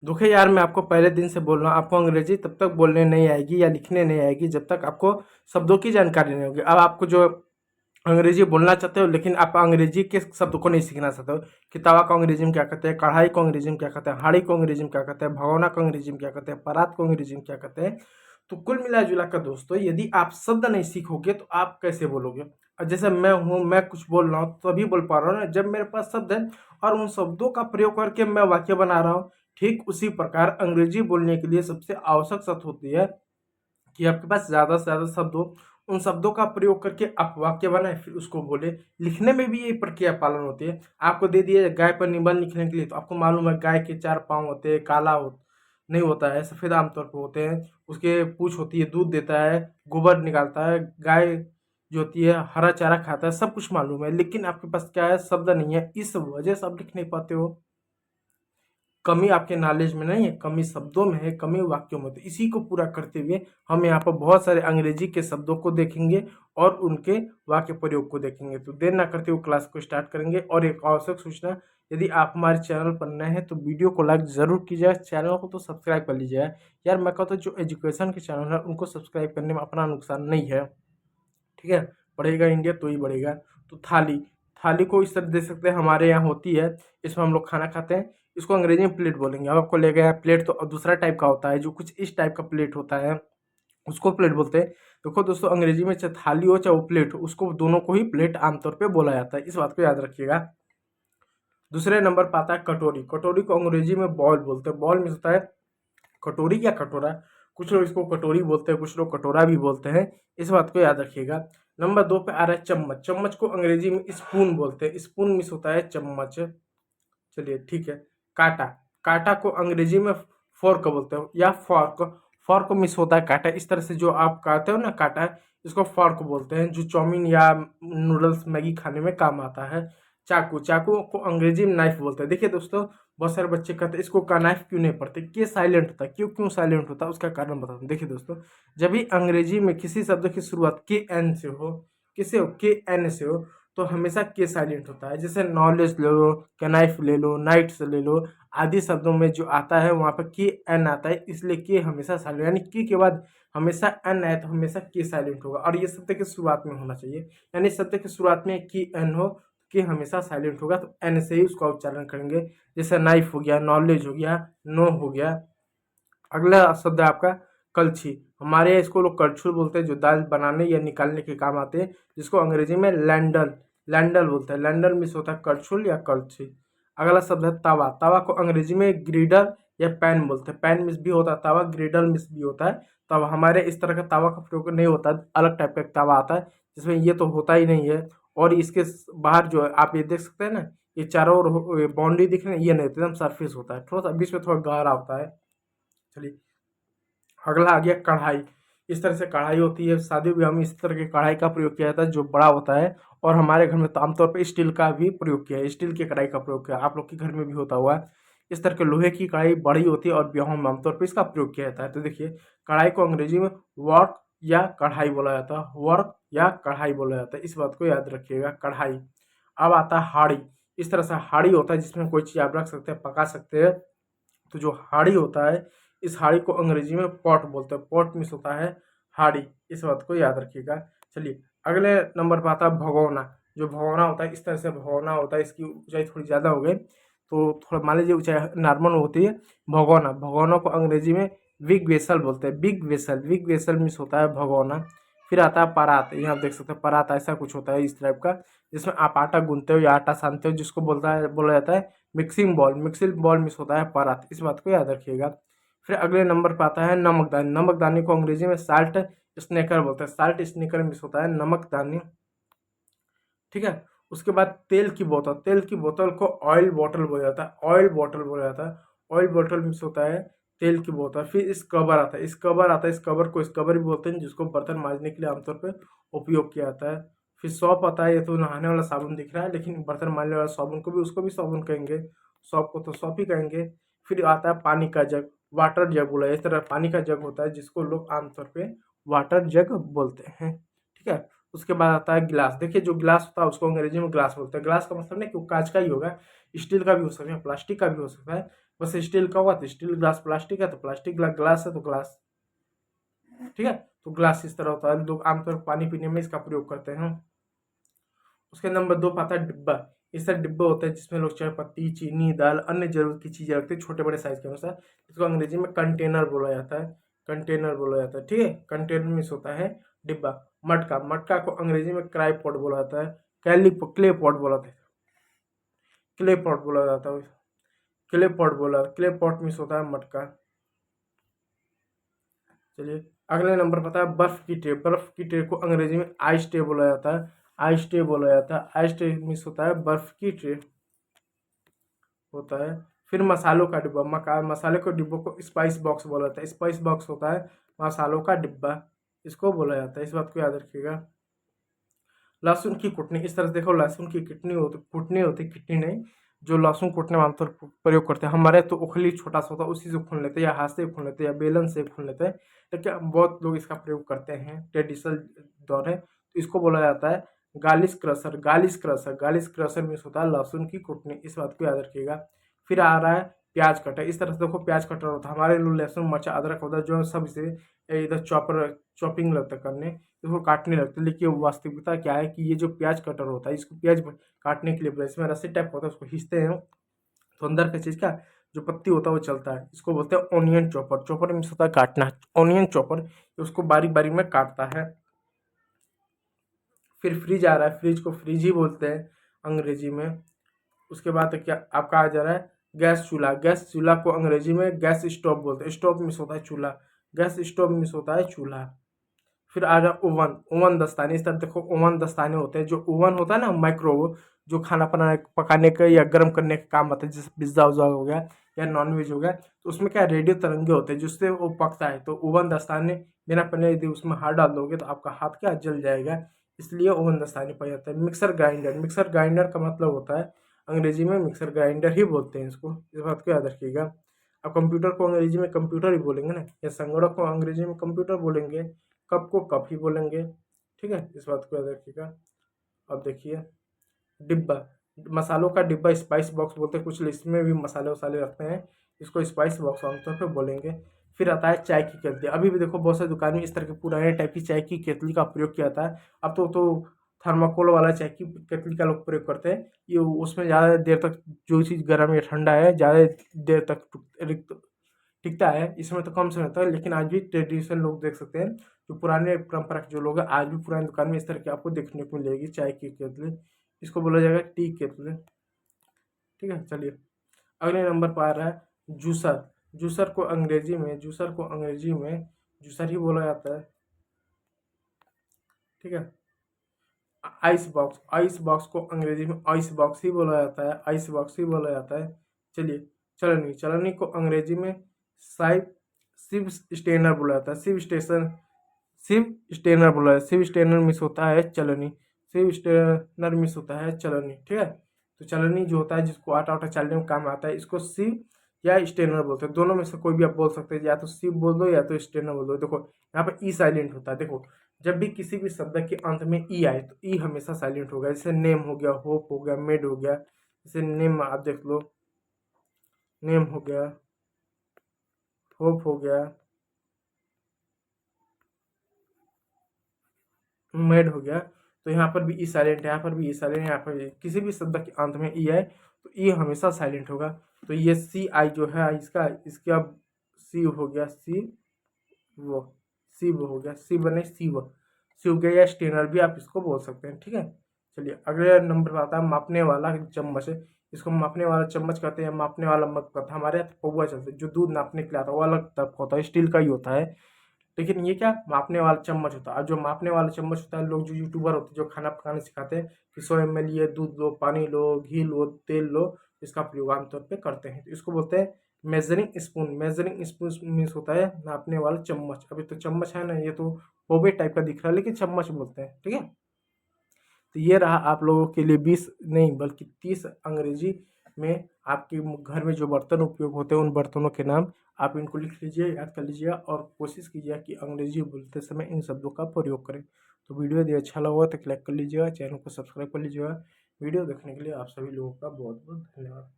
देखिए यार, मैं आपको पहले दिन से बोल रहा हूँ, आपको अंग्रेजी तब तक बोलने नहीं आएगी या लिखने नहीं आएगी जब तक आपको शब्दों की जानकारी नहीं होगी। अब आपको जो अंग्रेजी बोलना चाहते हो लेकिन आप अंग्रेजी के शब्द को नहीं सीखना चाहते हो कि तवा को अंग्रेजी में क्या कहते हैं, कढ़ाई को अंग्रेजी में क्या कहते हैं, हाड़ी को अंग्रेजी में क्या कहते हैं, भगोना को अंग्रेजी में क्या कहते हैं, परात को अंग्रेजी में क्या कहते हैं। तो कुल मिला जुला कर दोस्तों, यदि आप शब्द नहीं सीखोगे तो आप कैसे बोलोगे। और जैसे मैं हूँ, मैं कुछ बोल रहा हूँ तभी बोल पा रहा हूँ ना, जब मेरे पास शब्द है और उन शब्दों का प्रयोग करके मैं वाक्य बना रहा हूँ। ठीक उसी प्रकार अंग्रेजी बोलने के लिए सबसे आवश्यक शर्त होती है कि आपके पास ज़्यादा से ज़्यादा शब्द हो, उन शब्दों का प्रयोग करके आप वाक्य बनाएं फिर उसको बोले। लिखने में भी यही प्रक्रिया पालन होती है। आपको दे दिया गाय पर निबंध लिखने के लिए, तो आपको मालूम है गाय के 4 पाँव होते हैं, काला नहीं होता है, सफ़ेद आमतौर पर होते हैं, उसके पूँछ होती है, दूध देता है, गोबर निकालता है, गाय जो होती है हरा चारा खाता है, सब कुछ मालूम है, लेकिन आपके पास क्या है, शब्द नहीं है, इस वजह से आप लिख नहीं पाते हो। कमी आपके नॉलेज में नहीं है, कमी शब्दों में है, कमी वाक्यों में। तो इसी को पूरा करते हुए हम यहाँ पर बहुत सारे अंग्रेजी के शब्दों को देखेंगे और उनके वाक्य प्रयोग को देखेंगे। तो देर ना करते हुए क्लास को स्टार्ट करेंगे। और एक आवश्यक सूचना, यदि आप हमारे चैनल पर नए हैं तो वीडियो को लाइक ज़रूर कीजिए, चैनल को तो सब्सक्राइब कर लीजिए। यार मैं कहता हूँ जो एजुकेशन के चैनल है उनको सब्सक्राइब करने में अपना नुकसान नहीं है। ठीक है, बढ़ेगा इंडिया तो ही बढ़ेगा। तो थाली, थाली को इस तरह दे सकते हैं, हमारे यहाँ होती है, इसमें हम लोग खाना खाते हैं। इसको अंग्रेजी में प्लेट बोलेंगे। अब आपको ले गया प्लेट, तो दूसरा टाइप का होता है जो कुछ इस टाइप का प्लेट होता है, उसको प्लेट बोलते हैं। देखो दोस्तों, अंग्रेजी में चाहे थाली हो चाहे वो प्लेट हो, उसको दोनों को ही प्लेट आमतौर पे बोला जाता है, इस बात को याद रखिएगा। दूसरे नंबर पर आता है कटोरी। कटोरी को अंग्रेजी में बॉल बोलते हैं। बॉल में होता है कटोरी या कटोरा। कुछ लोग इसको कटोरी बोलते हैं, कुछ लोग कटोरा भी बोलते हैं, इस बात को याद रखिएगा। नंबर 2 पे आ रहा है चम्मच। चम्मच को अंग्रेजी में स्पून बोलते हैं। स्पून मिस होता है चम्मच। चलिए ठीक है। काटा, काटा को अंग्रेजी में फोर्क बोलते हो या फॉर्क। फॉर्क मिस होता है काटा। इस तरह से जो आप खाते हो ना काटा, इसको फॉर्क बोलते हैं, जो चाउमीन या नूडल्स मैगी खाने में काम आता है। चाकू, चाकू को अंग्रेजी में नाइफ बोलते हैं। देखिए दोस्तों, बहुत सारे बच्चे कहते हैं इसको का नाइफ क्यों नहीं पढ़ते, के साइलेंट होता है, क्यों क्यों साइलेंट होता है, उसका कारण बताता हूँ। देखिए दोस्तों, जब भी अंग्रेजी में किसी शब्द की शुरुआत के एन से हो, किसे हो, के एन से हो, तो हमेशा के साइलेंट होता है। जैसे नॉलेज ले लो, कनाइफ ले लो, नाइट्स ले लो, आदि शब्दों में जो आता है वहाँ पर के एन आता है, इसलिए के हमेशा साइलेंट, यानी के बाद हमेशा एन आए तो हमेशा के साइलेंट होगा। और ये शब्द की शुरुआत में होना चाहिए, यानी शब्द की शुरुआत में की एन हो, के हमेशा साइलेंट होगा, तो एन से ही उसका उच्चारण करेंगे। जैसे नाइफ हो गया, नॉलेज हो गया, नो हो गया। अगला शब्द है आपका कलछी। हमारे यहाँ इसको लोग कलछुल बोलते हैं, जो दाल बनाने या निकालने के काम आते हैं, जिसको अंग्रेजी में लैंडल, लैंडल बोलते हैं। लैंडल मिस होता है कलछुल या कलछी। अगला शब्द है तवा। तवा को अंग्रेजी में ग्रिडल या पैन बोलते हैं। पैन मिस भी होता है तवा, ग्रिडल मिस भी होता है तवा। हमारे इस तरह का तवा का प्रयोग नहीं होता, अलग टाइप का एक तवा आता है जिसमें ये तो होता ही नहीं है। और इसके बाहर जो है आप ये देख सकते हैं ना, ये चारों ओर बाउंड्री दिख रही है, ये नहीं होता, एकदम सरफेस होता है, थोड़ा सा बीच में थोड़ा गहरा होता है। चलिए, अगला आ गया कढ़ाई। इस तरह से कढ़ाई होती है, शादी ब्याह में इस तरह की कढ़ाई का प्रयोग किया जाता है जो बड़ा होता है। और हमारे घर में तो आमतौर पर स्टील का भी प्रयोग किया है, स्टील की कढ़ाई का प्रयोग किया है, आप लोग के घर में भी होता हुआ है। इस तरह के लोहे की कढ़ाई बड़ी होती है और ब्याहों में आमतौर पर इसका प्रयोग किया जाता है। तो देखिए, कढ़ाई को अंग्रेजी में वर्क या कढ़ाई बोला जाता है, वर्क या कढ़ाई बोला जाता है, इस बात को याद रखिएगा, कढ़ाई। अब आता है हाड़ी। इस तरह से हाड़ी होता है जिसमें कोई चीज़ आप रख सकते हैं, पका सकते हैं। तो जो हाड़ी होता है, इस हाड़ी को अंग्रेजी में पॉट बोलते हैं। पॉट मिस होता है हाड़ी, इस बात को याद रखिएगा। चलिए, अगले नंबर पर आता है भगोना। जो भगोना होता है, इस तरह से भगोना होता है, इसकी ऊंचाई थोड़ी ज़्यादा हो गई तो थोड़ा मान लीजिए ऊंचाई नॉर्मल होती है। भगोना, भगोना को अंग्रेजी में बिग वेसल बोलते हैं। Big vessel, big vessel miss होता है भगोना। फिर आता है परात। यहाँ आप देख सकते हैं परात ऐसा कुछ होता है इस टाइप का, जिसमें आप आटा गूंथते हो या आटा सानते हो, जिसको बोला जाता है mixing ball. Mixing ball miss होता है परात, इस बात को याद रखिएगा। फिर अगले नंबर पर आता है नमकदानी। नमकदानी को अंग्रेजी में साल्ट स्नेकर बोलते हैं। साल्ट स्नेकर मिस होता है नमकदानी। ठीक है। उसके बाद तेल की बोतल। तेल की बोतल को ऑयल बॉटल बोला जाता है। ऑयल बॉटल बोला जाता है। ऑयल बॉटल मिस होता है तेल की बोतल। फिर स्क्रबर आता है। स्क्रबर आता है, स्क्रबर को स्क्रबर भी बोलते हैं, जिसको बर्तन मांजने के लिए आमतौर पर उपयोग किया जाता है। फिर सौंफ आता है। ये तो नहाने वाला साबुन दिख रहा है, लेकिन बर्तन मांजने वाला साबुन को भी, उसको भी साबुन कहेंगे, सौंफ को तो सौंफ ही कहेंगे। फिर आता है पानी का जग। वाटर जग बोला, इस तरह पानी का जग होता है जिसको लोग आमतौर पे वाटर जग बोलते हैं। ठीक है। उसके बाद आता है गिलास। देखिए जो गिलास होता है उसको अंग्रेजी में ग्लास बोलते हैं। ग्लास का मतलब नहीं कि वो कांच का ही होगा, स्टील का भी हो सकता है, प्लास्टिक का भी हो सकता है। बस स्टील का हुआ तो स्टील ग्लास, प्लास्टिक है तो प्लास्टिक ग्लास है तो ग्लास। ठीक है, तो ग्लास इस तरह होता है, लोग आमतौर पर पानी पीने में इसका प्रयोग करते हैं। उसके नंबर 2 पाता है डिब्बा। इस तरह डिब्बा होता है जिसमें लोग चाय पत्ती, चीनी, दाल, अन्य जरूरत की चीजें रखते हैं छोटे बड़े साइज के अनुसार। इसको अंग्रेजी में कंटेनर बोला जाता है, कंटेनर बोला जाता है। ठीक है, कंटेनर मीन्स होता है डिब्बा। मटका, मटका को अंग्रेजी में क्राई पॉट बोला जाता है, क्ले पॉट बोला जाता है, क्ले पॉट बोला जाता है, क्ले पॉट मीन्स होता है मटका। चलिए अगले नंबर पता है बर्फ की ट्रे। बर्फ की ट्रे को अंग्रेजी में आइस ट्रे बोला जाता है, आइस ट्रे बोला जाता है। आइस ट्रे मीन्स होता है बर्फ की ट्रे होता है। फिर मसालों का डिब्बा, मसाले के डिब्बों को स्पाइस बॉक्स बोला जाता है। स्पाइस बॉक्स होता है मसालों का डिब्बा, इसको बोला जाता है, इस बात को याद रखिएगा। लहसुन की कुटनी, इस तरह से देखो लहसुन की कुटनी होती, किटनी नहीं। जो लहसुन कूटने में आमतौर पर प्रयोग करते हैं, हमारे तो उखली छोटा सा होता है उसी से खून लेते हैं, या हाथ से खून लेते हैं, या बेलन से खून लेते हैं, लेकिन बहुत लोग इसका प्रयोग करते हैं ट्रेडिशनल दौर है, तो इसको बोला जाता है गालिस क्रशर। गालिस क्रशर, गालिस क्रशर मीन्स होता है लहसुन की कुटनी, इस बात को याद रखिएगा। फिर आ रहा है प्याज कटर। इस तरह से देखो प्याज कटर होता है, हमारे लोग लहसुन मिर्चा अदरक होता है जो सब इसे इधर चॉपिंग लगता है करने, इसको काटने लगते हैं। लेकिन वास्तविकता क्या है कि ये जो प्याज कटर होता है इसको प्याज काटने के लिए इसमें रस्सी टाइप होता है, उसको खींचते हैं तो अंदर का चीज का जो पत्ती होता है वो चलता है। इसको बोलते हैं ऑनियन चॉपर। चॉपर मीन्स होता है काटना, ऑनियन चॉपर उसको बारीक बारीक में काटता है। फिर फ्रिज आ रहा है, फ्रिज को फ्रिज ही बोलते हैं अंग्रेजी में। उसके बाद क्या आपका आ जा रहा है गैस चूल्हा। गैस चूल्हा को अंग्रेजी में गैस स्टोव बोलते हैं। स्टोव मीन्स होता है चूल्हा, गैस स्टोव मीन्स होता है चूल्हा। फिर आ रहा ओवन। ओवन दस्ताने, इस तरह देखो ओवन दस्ताने होते हैं। जो ओवन होता है ना माइक्रो, जो खाना बनाने पकाने का या गर्म करने का काम आता है, जैसे पिज्जा उज्जा हो गया या नॉनवेज हो गया, तो उसमें क्या रेडियो तरंगे होते हैं जिससे वो पकता है। तो ओवन दस्ताने बिना पहले यदि उसमें हाथ डाल दोगे तो आपका हाथ क्या जल जाएगा, इसलिए ओवन दस्ताने पाया जाता है। मिक्सर ग्राइंडर, मिक्सर ग्राइंडर का मतलब होता है अंग्रेजी में मिक्सर ग्राइंडर ही बोलते हैं इसको, इस बात को याद रखिएगा। अब कंप्यूटर को अंग्रेजी में कंप्यूटर ही बोलेंगे ना, या संगणक को अंग्रेजी में कंप्यूटर बोलेंगे, कप को कप ही बोलेंगे। ठीक है, इस बात को याद रखिएगा। अब देखिए डिब्बा, मसालों का डिब्बा स्पाइस बॉक्स बोलते हैं, कुछ लिस्ट में भी मसाले वसाले रखते हैं, इसको स्पाइस बॉक्स आमतौर पर बोलेंगे। फिर आता है चाय की केतली। अभी भी देखो बहुत सारी दुकान में इस तरह के पुराने टाइप की चाय की केतली का प्रयोग किया जाता है। अब तो थर्माकोल वाला चाय की केतली का लोग प्रयोग करते हैं, ये उसमें ज़्यादा देर तक जो चीज़ गर्म या ठंडा है ज़्यादा देर तक टिकता है, इसमें तो कम समय होता है। लेकिन आज भी ट्रेडिशनल लोग देख सकते हैं, जो पुराने परंपरा के जो लोग हैं आज भी पुरानी दुकान में इस तरह की आपको देखने को मिलेगी चाय की केतली, इसको बोला जाएगा टी केतली। ठीक है, चलिए अगले नंबर पर आ रहा है जूसर। जूसर को अंग्रेजी में जूसर ही बोला जाता है। ठीक है, आइस बॉक्स, आइस बॉक्स को अंग्रेजी में आइस बॉक्स ही बोला जाता है, आइस बॉक्स ही बोला जाता है। चलिए चलनी, चलनी को अंग्रेजी में साइब सिव स्टेनर बोला जाता है, सिव स्टेनर बोला है। सिव स्टेनर मिस होता है चलनी, सिव स्टेनर मिस होता है चलनी। ठीक है, तो चलनी जो होता है जिसको आटा वाटा चालने में काम आता है, इसको सिव या स्टेनर बोलते हैं। दोनों में से कोई भी आप बोल सकते हैं, या तो सिव बोल दो या तो स्टेनर बोल दो। देखो यहाँ पर ई साइलेंट होता है। देखो जब भी किसी भी शब्द के अंत में ई आए तो ई हमेशा साइलेंट होगा। जैसे नेम हो गया, होप हो गया, मेड हो गया। जैसे नेम आप देख लो, नेम हो गया, होप हो गया, मेड हो गया, तो यहाँ पर भी ई साइलेंट है, यहाँ पर भी ई साइलेंट है, यहाँ पर भी। किसी भी शब्द के अंत में ई आए तो ई हमेशा साइलेंट होगा। तो ये सी आई जो है इसका, इसका सी हो गया, सी वो, सी वो हो गया, सी बने सी वो, सी हो गया, या स्टेनर भी आप इसको बोल सकते हैं। ठीक है, चलिए अगले नंबर पर आता है मापने वाला चम्मच। इसको मापने वाला चम्मच कहते हैं, मापने वाला मग कहते हैं। हमारे यहाँ पौवा चलते हैं, जो दूध नापने के लिए आता है वो अलग तरफ होता है, स्टील का ही होता है। लेकिन ये क्या मापने वाला चम्मच होता है। और जो मापने वाला चम्मच होता है, लोग जो यूट्यूबर होते हैं जो खाना पकाने सिखाते हैं कि 100 ml ये दूध लो, पानी लो, घी लो, तेल लो, इसका प्रयोग आमतौर पे करते हैं, तो इसको बोलते हैं measuring spoon. Measuring spoon means होता है नापने वाला चम्मच। अभी तो चम्मच है ना, ये तो होबे टाइप का दिख रहा है लेकिन चम्मच बोलते हैं। ठीक है, तो ये रहा आप लोगों के लिए 20 नहीं बल्कि 30 अंग्रेजी में आपके घर में जो बर्तन उपयोग होते हैं उन बर्तनों के नाम। आप इनको लिख लीजिए, याद कर लीजिए और कोशिश कीजिए कि अंग्रेजी बोलते समय इन शब्दों का प्रयोग करें। तो वीडियो यदि अच्छा लगा हो तो लाइक कर लीजिएगा, चैनल को सब्सक्राइब कर लीजिएगा। वीडियो देखने के लिए आप सभी लोगों का बहुत बहुत धन्यवाद।